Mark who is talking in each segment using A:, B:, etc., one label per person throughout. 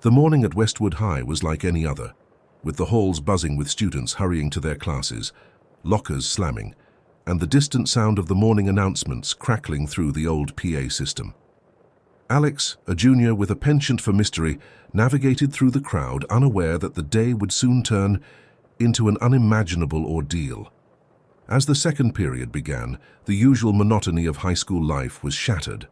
A: The morning at Westwood High was like any other, with the halls buzzing with students hurrying to their classes, lockers slamming, and the distant sound of the morning announcements crackling through the old PA system. Alex, a junior with a penchant for mystery, navigated through the crowd, unaware that the day would soon turn into an unimaginable ordeal. As the second period began, the usual monotony of high school life was shattered.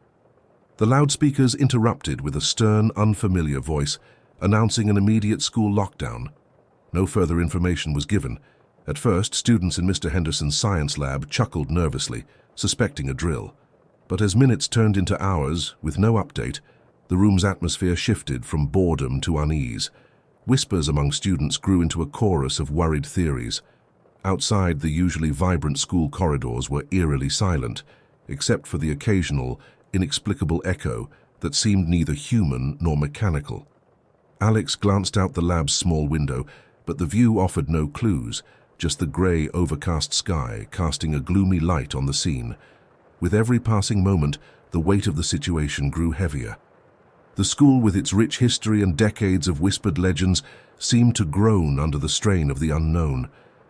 A: The loudspeakers interrupted with a stern, unfamiliar voice announcing an immediate school lockdown. No further information was given. At first, students in Mr. Henderson's science lab chuckled nervously, suspecting a drill. But as minutes turned into hours, with no update, the room's atmosphere shifted from boredom to unease. Whispers among students grew into a chorus of worried theories. Outside, the usually vibrant school corridors were eerily silent, except for the occasional, inexplicable echo that seemed neither human nor mechanical. Alex glanced out the lab's small window, but the view offered no clues, just the grey, overcast sky casting a gloomy light on the scene. With every passing moment, the weight of the situation grew heavier. The school, with its rich history and decades of whispered legends, seemed to groan under the strain of the unknown.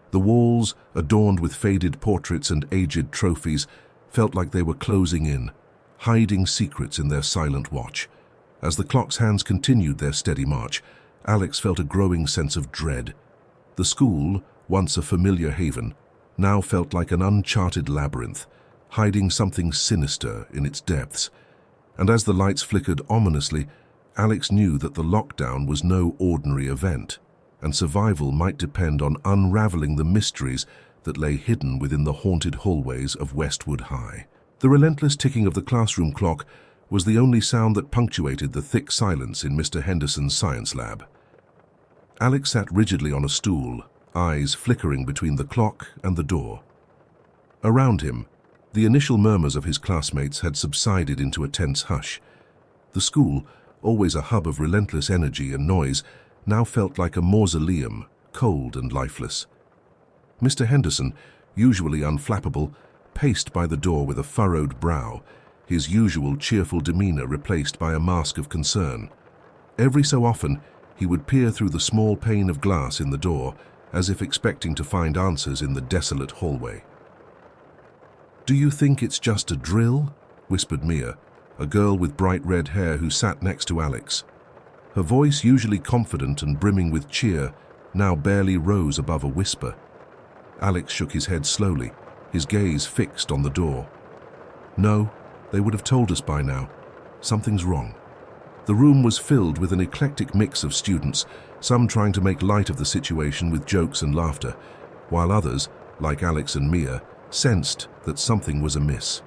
A: The walls, adorned with faded portraits and aged trophies, felt like they were closing in, hiding secrets in their silent watch. As the clock's hands continued their steady march, Alex felt a growing sense of dread. The school, once a familiar haven, now felt like an uncharted labyrinth, hiding something sinister in its depths. And as the lights flickered ominously, Alex knew that the lockdown was no ordinary event, and survival might depend on unraveling the mysteries that lay hidden within the haunted hallways of Westwood High. The relentless ticking of the classroom clock was the only sound that punctuated the thick silence in Mr. Henderson's science lab. Alex sat rigidly on a stool, eyes flickering between the clock and the door. Around him, the initial murmurs of his classmates had subsided into a tense hush. The school, always a hub of relentless energy and noise, now felt like a mausoleum, cold and lifeless. Mr. Henderson, usually unflappable, paced by the door with a furrowed brow, his usual cheerful demeanor replaced by a mask of concern. Every so often, he would peer through the small pane of glass in the door, as if expecting to find answers in the desolate hallway. "Do you think it's just a drill?" whispered Mia, a girl with bright red hair who sat next to Alex. Her voice, usually confident and brimming with cheer, now barely rose above a whisper. Alex shook his head slowly, his gaze fixed on the door. "No, they would have told us by now. Something's wrong." The room was filled with an eclectic mix of students, some trying to make light of the situation with jokes and laughter, while others, like Alex and Mia, sensed that something was amiss.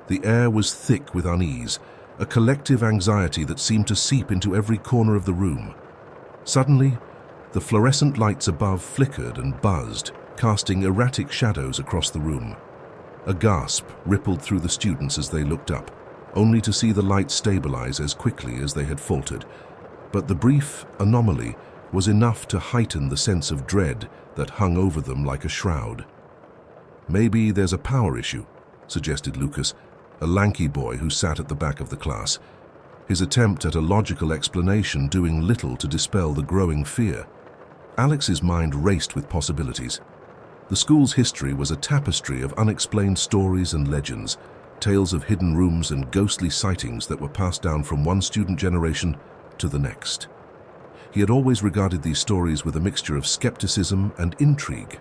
A: The air was thick with unease, a collective anxiety that seemed to seep into every corner of the room. Suddenly, the fluorescent lights above flickered and buzzed, casting erratic shadows across the room. A gasp rippled through the students as they looked up, only to see the lights stabilize as quickly as they had faltered. But the brief anomaly was enough to heighten the sense of dread that hung over them like a shroud. "Maybe there's a power issue," suggested Lucas, a lanky boy who sat at the back of the class, his attempt at a logical explanation doing little to dispel the growing fear. Alex's mind raced with possibilities. The school's history was a tapestry of unexplained stories and legends, tales of hidden rooms and ghostly sightings that were passed down from one student generation to the next. He had always regarded these stories with a mixture of skepticism and intrigue.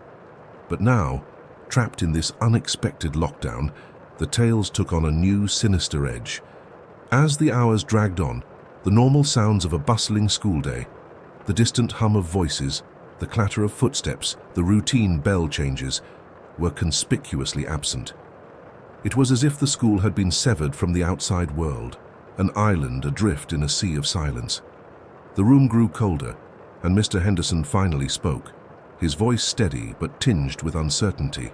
A: But now, trapped in this unexpected lockdown, the tales took on a new, sinister edge. As the hours dragged on, the normal sounds of a bustling school day, the distant hum of voices, the clatter of footsteps, the routine bell changes, were conspicuously absent. It was as if the school had been severed from the outside world, an island adrift in a sea of silence. The room grew colder, and Mr. Henderson finally spoke, his voice steady but tinged with uncertainty.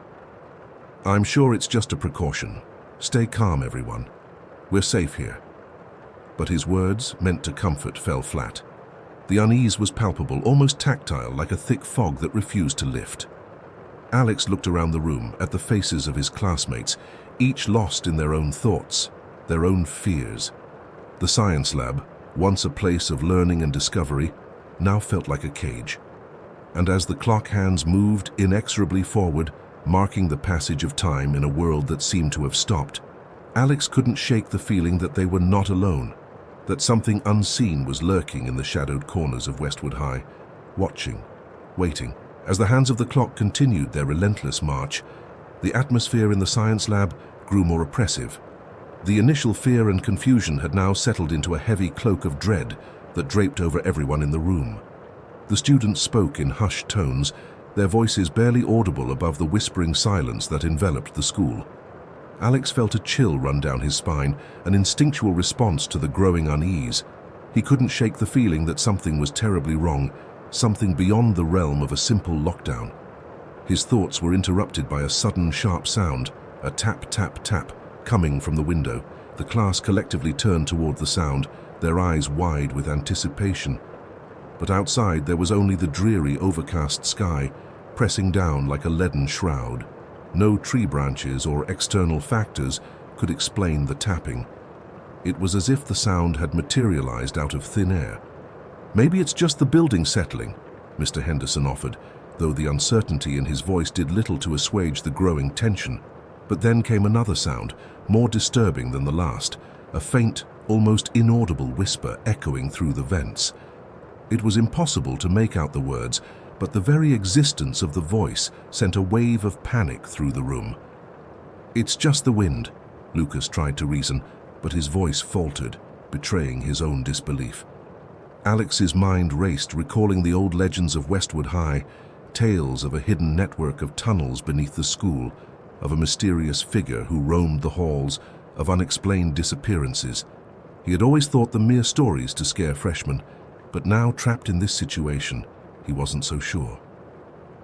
A: "I'm sure it's just a precaution. Stay calm, everyone. We're safe here." But his words, meant to comfort, fell flat. The unease was palpable, almost tactile, like a thick fog that refused to lift. Alex looked around the room at the faces of his classmates, each lost in their own thoughts, their own fears. The science lab, once a place of learning and discovery, now felt like a cage. And as the clock hands moved inexorably forward, marking the passage of time in a world that seemed to have stopped, Alex couldn't shake the feeling that they were not alone, that something unseen was lurking in the shadowed corners of Westwood High, watching, waiting. As the hands of the clock continued their relentless march, the atmosphere in the science lab grew more oppressive. The initial fear and confusion had now settled into a heavy cloak of dread that draped over everyone in the room. The students spoke in hushed tones, their voices barely audible above the whispering silence that enveloped the school. Alex felt a chill run down his spine, an instinctual response to the growing unease. He couldn't shake the feeling that something was terribly wrong, something beyond the realm of a simple lockdown. His thoughts were interrupted by a sudden sharp sound, a tap, tap, tap, coming from the window. The class collectively turned toward the sound, their eyes wide with anticipation. But outside there was only the dreary, overcast sky, pressing down like a leaden shroud. No tree branches or external factors could explain the tapping. It was as if the sound had materialized out of thin air. "Maybe it's just the building settling," Mr. Henderson offered, though the uncertainty in his voice did little to assuage the growing tension. But then came another sound, more disturbing than the last, a faint, almost inaudible whisper echoing through the vents. It was impossible to make out the words, but the very existence of the voice sent a wave of panic through the room. "It's just the wind," Lucas tried to reason, but his voice faltered, betraying his own disbelief. Alex's mind raced, recalling the old legends of Westwood High, tales of a hidden network of tunnels beneath the school, of a mysterious figure who roamed the halls, of unexplained disappearances. He had always thought them mere stories to scare freshmen, but now, trapped in this situation, he wasn't so sure.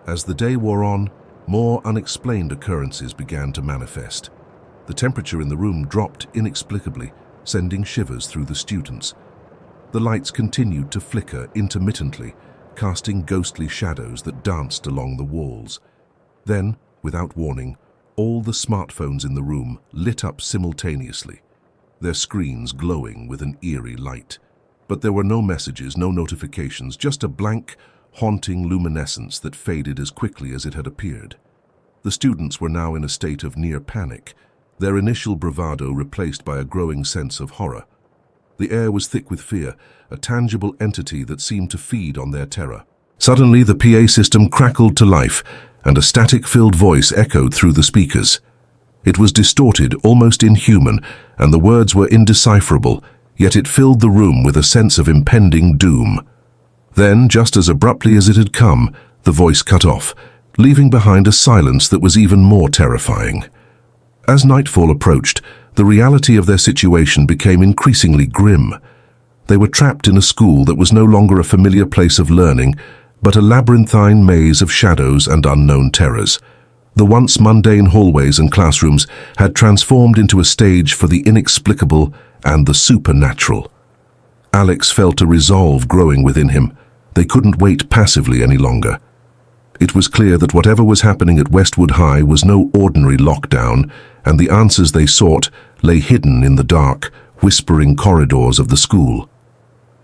A: As the day wore on, more unexplained occurrences began to manifest. The temperature in the room dropped inexplicably, sending shivers through the students. The lights continued to flicker intermittently, casting ghostly shadows that danced along the walls. Then, without warning, all the smartphones in the room lit up simultaneously, their screens glowing with an eerie light. But there were no messages, no notifications, just a blank, haunting luminescence that faded as quickly as it had appeared. The students were now in a state of near panic, their initial bravado replaced by a growing sense of horror. The air was thick with fear, a tangible entity that seemed to feed on their terror. Suddenly, the PA system crackled to life, and a static-filled voice echoed through the speakers. It was distorted, almost inhuman, and the words were indecipherable, yet it filled the room with a sense of impending doom. Then, just as abruptly as it had come, the voice cut off, leaving behind a silence that was even more terrifying. As nightfall approached, the reality of their situation became increasingly grim. They were trapped in a school that was no longer a familiar place of learning, but a labyrinthine maze of shadows and unknown terrors. The once mundane hallways and classrooms had transformed into a stage for the inexplicable and the supernatural. Alex felt a resolve growing within him. They couldn't wait passively any longer. It was clear that whatever was happening at Westwood High was no ordinary lockdown, and the answers they sought lay hidden in the dark, whispering corridors of the school.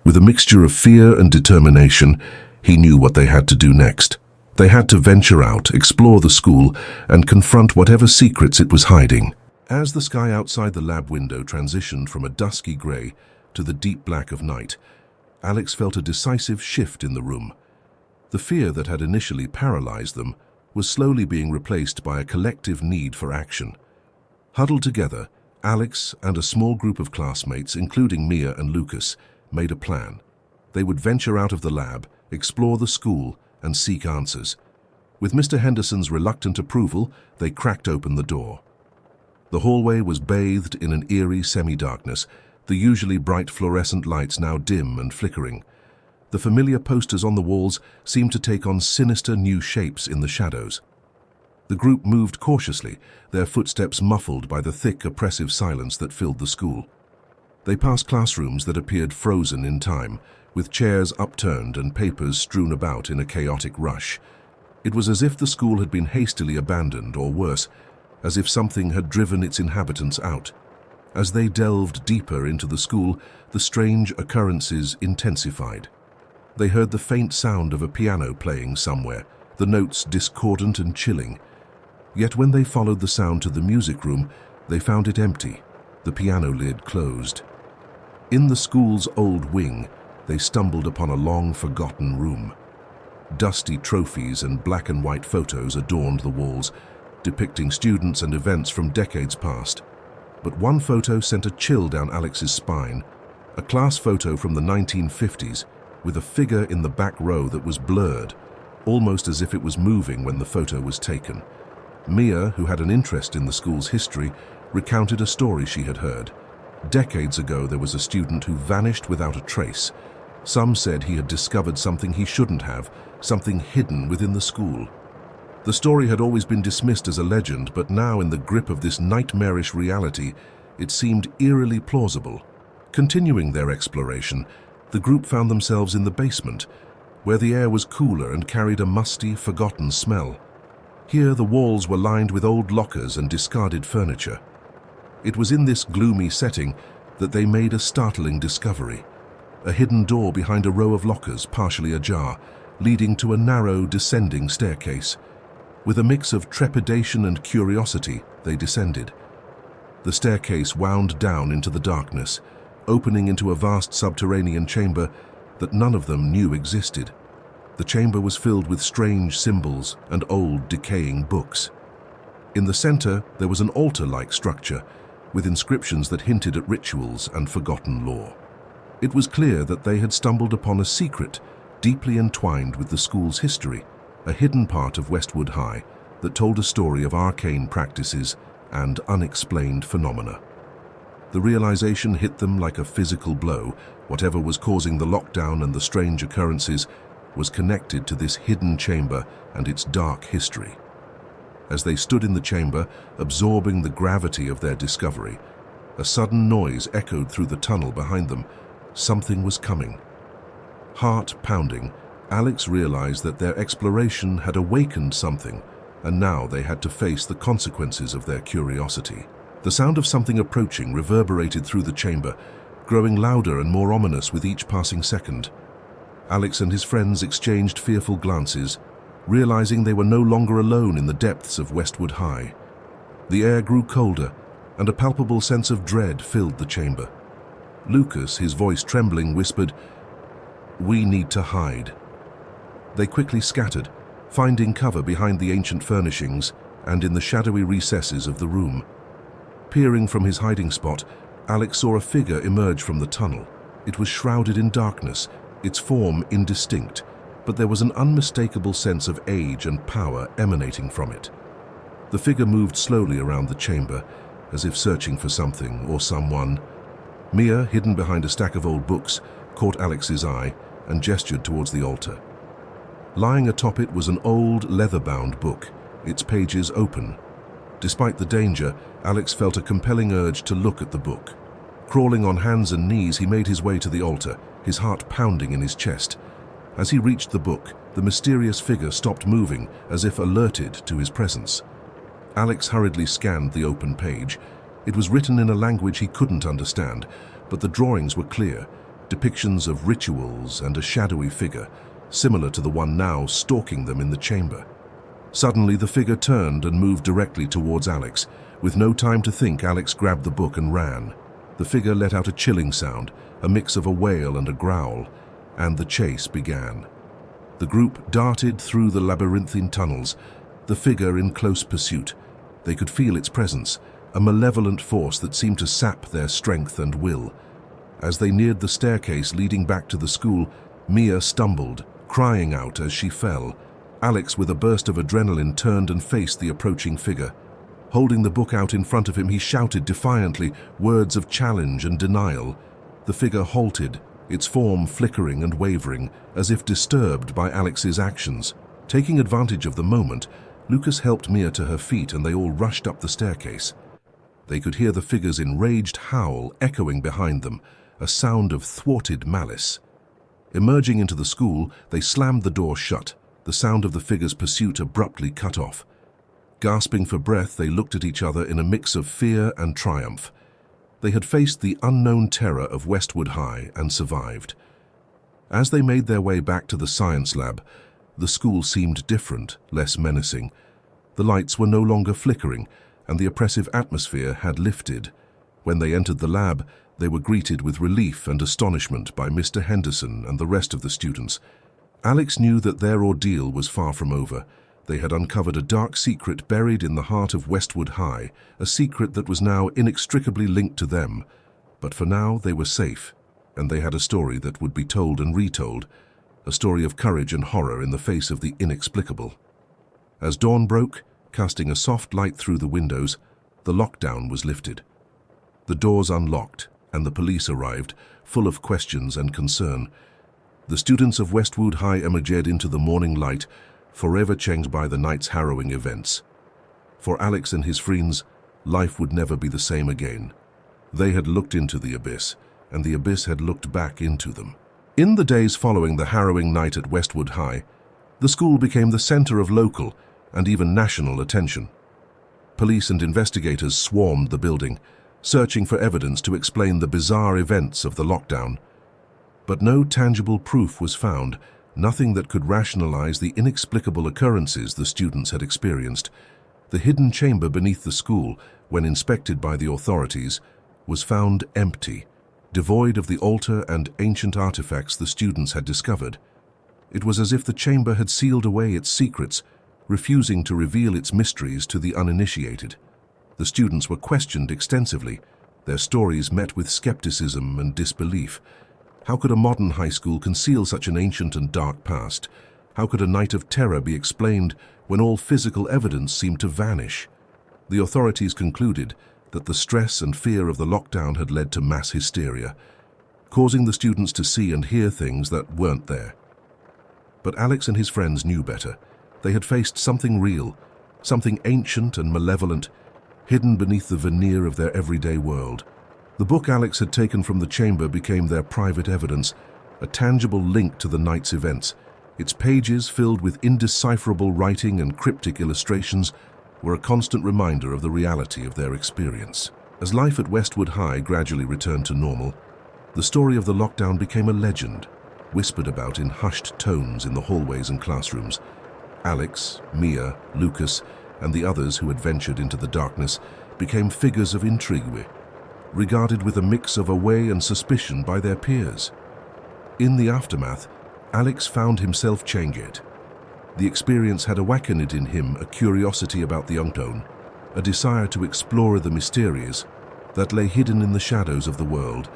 A: With a mixture of fear and determination, he knew what they had to do next. They had to venture out, explore the school, and confront whatever secrets it was hiding. As the sky outside the lab window transitioned from a dusky grey to the deep black of night, Alex felt a decisive shift in the room. The fear that had initially paralyzed them was slowly being replaced by a collective need for action. Huddled together, Alex and a small group of classmates, including Mia and Lucas, made a plan. They would venture out of the lab, explore the school, and seek answers. With Mr. Henderson's reluctant approval, they cracked open the door. The hallway was bathed in an eerie semi-darkness, the usually bright fluorescent lights now dim and flickering. The familiar posters on the walls seemed to take on sinister new shapes in the shadows. The group moved cautiously, their footsteps muffled by the thick, oppressive silence that filled the school. They passed classrooms that appeared frozen in time, with chairs upturned and papers strewn about in a chaotic rush. It was as if the school had been hastily abandoned, or worse, as if something had driven its inhabitants out. As they delved deeper into the school, the strange occurrences intensified. They heard the faint sound of a piano playing somewhere, the notes discordant and chilling. Yet when they followed the sound to the music room, they found it empty, the piano lid closed. In the school's old wing, they stumbled upon a long-forgotten room. Dusty trophies and black and white photos adorned the walls, depicting students and events from decades past. But one photo sent a chill down Alex's spine, a class photo from the 1950s, with a figure in the back row that was blurred, almost as if it was moving when the photo was taken. Mia, who had an interest in the school's history, recounted a story she had heard. Decades ago, there was a student who vanished without a trace. Some said he had discovered something he shouldn't have, something hidden within the school. The story had always been dismissed as a legend, but now in the grip of this nightmarish reality, it seemed eerily plausible. Continuing their exploration, the group found themselves in the basement, where the air was cooler and carried a musty, forgotten smell. Here the walls were lined with old lockers and discarded furniture. It was in this gloomy setting that they made a startling discovery. A hidden door behind a row of lockers, partially ajar, leading to a narrow, descending staircase. With a mix of trepidation and curiosity, they descended. The staircase wound down into the darkness, opening into a vast subterranean chamber that none of them knew existed. The chamber was filled with strange symbols and old, decaying books. In the center, there was an altar-like structure, with inscriptions that hinted at rituals and forgotten lore. It was clear that they had stumbled upon a secret, deeply entwined with the school's history, a hidden part of Westwood High that told a story of arcane practices and unexplained phenomena. The realization hit them like a physical blow. Whatever was causing the lockdown and the strange occurrences was connected to this hidden chamber and its dark history. As they stood in the chamber, absorbing the gravity of their discovery, a sudden noise echoed through the tunnel behind them. Something was coming. Heart pounding, Alex realized that their exploration had awakened something, and now they had to face the consequences of their curiosity. The sound of something approaching reverberated through the chamber, growing louder and more ominous with each passing second. Alex and his friends exchanged fearful glances, realizing they were no longer alone in the depths of Westwood High. The air grew colder, and a palpable sense of dread filled the chamber. Lucas, his voice trembling, whispered, "We need to hide." They quickly scattered, finding cover behind the ancient furnishings and in the shadowy recesses of the room. Peering from his hiding spot, Alex saw a figure emerge from the tunnel. It was shrouded in darkness, its form indistinct, but there was an unmistakable sense of age and power emanating from it. The figure moved slowly around the chamber, as if searching for something or someone. Mia, hidden behind a stack of old books, caught Alex's eye and gestured towards the altar. Lying atop it was an old, leather-bound book, its pages open. Despite the danger, Alex felt a compelling urge to look at the book. Crawling on hands and knees, he made his way to the altar, his heart pounding in his chest. As he reached the book, the mysterious figure stopped moving, as if alerted to his presence. Alex hurriedly scanned the open page. It was written in a language he couldn't understand, but the drawings were clear, depictions of rituals and a shadowy figure, similar to the one now stalking them in the chamber. Suddenly, the figure turned and moved directly towards Alex. With no time to think, Alex grabbed the book and ran. The figure let out a chilling sound, a mix of a wail and a growl, and the chase began. The group darted through the labyrinthine tunnels, the figure in close pursuit. They could feel its presence, a malevolent force that seemed to sap their strength and will. As they neared the staircase leading back to the school, Mia stumbled, crying out as she fell. Alex, with a burst of adrenaline, turned and faced the approaching figure. Holding the book out in front of him, he shouted defiantly, words of challenge and denial. The figure halted, its form flickering and wavering, as if disturbed by Alex's actions. Taking advantage of the moment, Lucas helped Mia to her feet and they all rushed up the staircase. They could hear the figure's enraged howl echoing behind them, a sound of thwarted malice. Emerging into the school, they slammed the door shut, the sound of the figure's pursuit abruptly cut off. Gasping for breath, they looked at each other in a mix of fear and triumph. They had faced the unknown terror of Westwood High and survived. As they made their way back to the science lab, the school seemed different, less menacing. The lights were no longer flickering, and the oppressive atmosphere had lifted. When they entered the lab, they were greeted with relief and astonishment by Mr. Henderson and the rest of the students. Alex knew that their ordeal was far from over. They had uncovered a dark secret buried in the heart of Westwood High, a secret that was now inextricably linked to them. But for now, they were safe, and they had a story that would be told and retold, a story of courage and horror in the face of the inexplicable. As dawn broke, casting a soft light through the windows, the lockdown was lifted. The doors unlocked, and the police arrived, full of questions and concern. The students of Westwood High emerged into the morning light, forever changed by the night's harrowing events. For Alex and his friends, life would never be the same again. They had looked into the abyss, and the abyss had looked back into them. In the days following the harrowing night at Westwood High, the school became the center of local and even national attention. Police and investigators swarmed the building, searching for evidence to explain the bizarre events of the lockdown. But no tangible proof was found, nothing that could rationalize the inexplicable occurrences the students had experienced. The hidden chamber beneath the school, when inspected by the authorities, was found empty, devoid of the altar and ancient artifacts the students had discovered. It was as if the chamber had sealed away its secrets, refusing to reveal its mysteries to the uninitiated. The students were questioned extensively, their stories met with skepticism and disbelief. How could a modern high school conceal such an ancient and dark past? How could a night of terror be explained when all physical evidence seemed to vanish? The authorities concluded that the stress and fear of the lockdown had led to mass hysteria, causing the students to see and hear things that weren't there. But Alex and his friends knew better. They had faced something real, something ancient and malevolent, hidden beneath the veneer of their everyday world. The book Alex had taken from the chamber became their private evidence, a tangible link to the night's events. Its pages, filled with indecipherable writing and cryptic illustrations, were a constant reminder of the reality of their experience. As life at Westwood High gradually returned to normal, the story of the lockdown became a legend, whispered about in hushed tones in the hallways and classrooms. Alex, Mia, Lucas, and the others who had ventured into the darkness became figures of intrigue, regarded with a mix of awe and suspicion by their peers. In the aftermath, Alex found himself changed. The experience had awakened in him a curiosity about the unknown, a desire to explore the mysterious that lay hidden in the shadows of the world.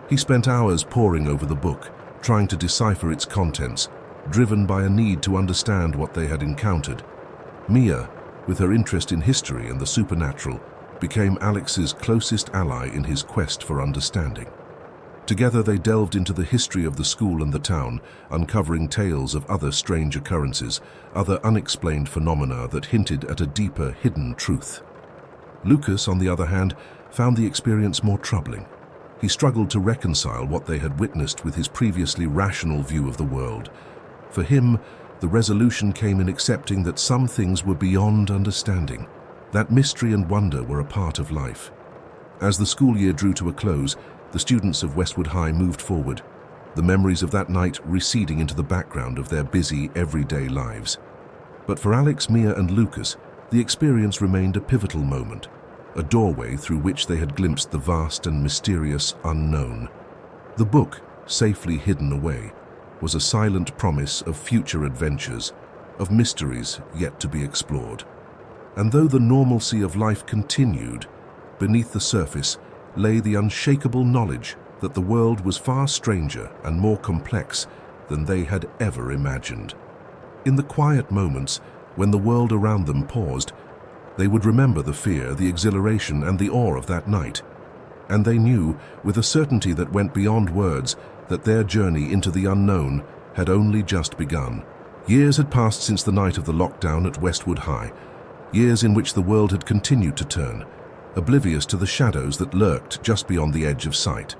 A: He spent hours poring over the book, trying to decipher its contents, driven by a need to understand what they had encountered. Mia, with her interest in history and the supernatural, became Alex's closest ally in his quest for understanding. Together they delved into the history of the school and the town, uncovering tales of other strange occurrences, other unexplained phenomena that hinted at a deeper, hidden truth. Lucas, on the other hand, found the experience more troubling. He struggled to reconcile what they had witnessed with his previously rational view of the world. For him, the resolution came in accepting that some things were beyond understanding, that mystery and wonder were a part of life. As the school year drew to a close, the students of Westwood High moved forward, the memories of that night receding into the background of their busy, everyday lives. But for Alex, Mia, and Lucas, the experience remained a pivotal moment, a doorway through which they had glimpsed the vast and mysterious unknown. The book, safely hidden away, was a silent promise of future adventures, of mysteries yet to be explored. And though the normalcy of life continued, beneath the surface lay the unshakable knowledge that the world was far stranger and more complex than they had ever imagined. In the quiet moments, when the world around them paused, they would remember the fear, the exhilaration, and the awe of that night. And they knew, with a certainty that went beyond words, that their journey into the unknown had only just begun. Years had passed since the night of the lockdown at Westwood High, years in which the world had continued to turn, oblivious to the shadows that lurked just beyond the edge of sight.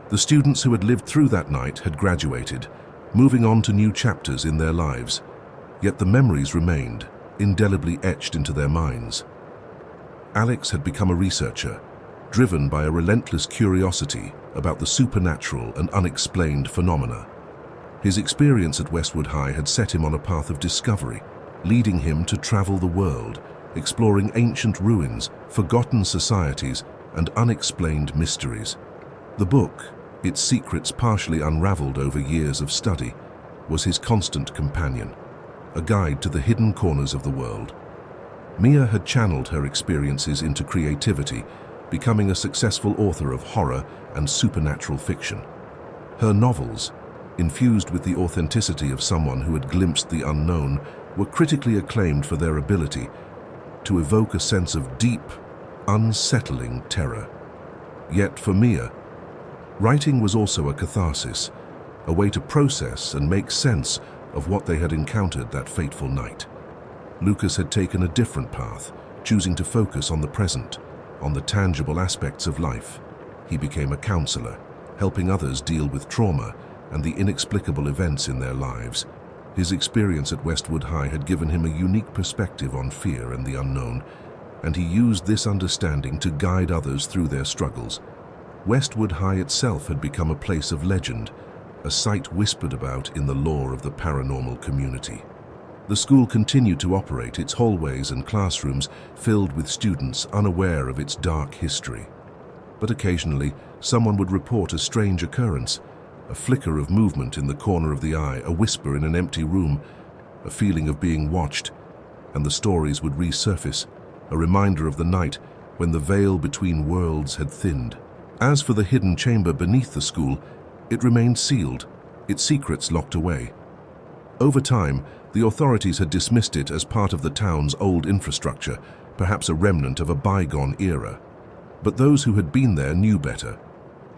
A: The students who had lived through that night had graduated, moving on to new chapters in their lives, yet the memories remained, indelibly etched into their minds. Alex had become a researcher, driven by a relentless curiosity about the supernatural and unexplained phenomena. His experience at Westwood High had set him on a path of discovery, leading him to travel the world, exploring ancient ruins, forgotten societies, and unexplained mysteries. The book, its secrets partially unraveled over years of study, was his constant companion, a guide to the hidden corners of the world. Mia had channeled her experiences into creativity, becoming a successful author of horror and supernatural fiction. Her novels, infused with the authenticity of someone who had glimpsed the unknown, were critically acclaimed for their ability to evoke a sense of deep, unsettling terror. Yet for Mia, writing was also a catharsis, a way to process and make sense of what they had encountered that fateful night. Lucas had taken a different path, choosing to focus on the present, on the tangible aspects of life. He became a counselor, helping others deal with trauma and the inexplicable events in their lives. His experience at Westwood High had given him a unique perspective on fear and the unknown, and he used this understanding to guide others through their struggles. Westwood High itself had become a place of legend, a site whispered about in the lore of the paranormal community. The school continued to operate, its hallways and classrooms filled with students unaware of its dark history. But occasionally, someone would report a strange occurrence, a flicker of movement in the corner of the eye, a whisper in an empty room, a feeling of being watched, and the stories would resurface, a reminder of the night when the veil between worlds had thinned. As for the hidden chamber beneath the school, it remained sealed, its secrets locked away. Over time, the authorities had dismissed it as part of the town's old infrastructure, perhaps a remnant of a bygone era. But those who had been there knew better.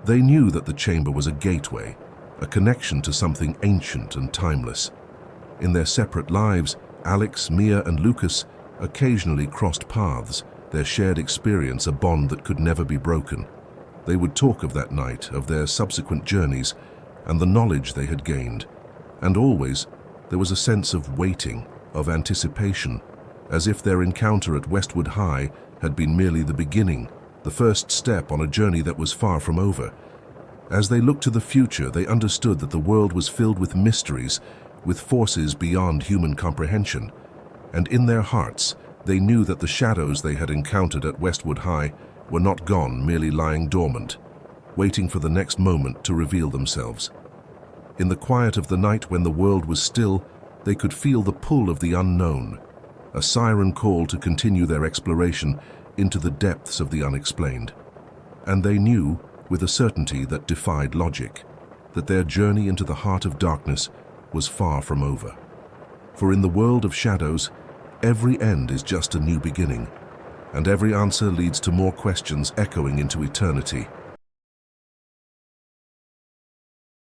A: They knew that the chamber was a gateway, a connection to something ancient and timeless. In their separate lives, Alex, Mia, and Lucas occasionally crossed paths, their shared experience a bond that could never be broken. They would talk of that night, of their subsequent journeys, and the knowledge they had gained. And always, there was a sense of waiting, of anticipation, as if their encounter at Westwood High had been merely the beginning, the first step on a journey that was far from over. As they looked to the future, they understood that the world was filled with mysteries, with forces beyond human comprehension. And in their hearts, they knew that the shadows they had encountered at Westwood High were not gone, merely lying dormant, waiting for the next moment to reveal themselves. In the quiet of the night when the world was still, they could feel the pull of the unknown, a siren call to continue their exploration into the depths of the unexplained. And they knew, with a certainty that defied logic, that their journey into the heart of darkness was far from over. For in the world of shadows, every end is just a new beginning, and every answer leads to more questions echoing into eternity.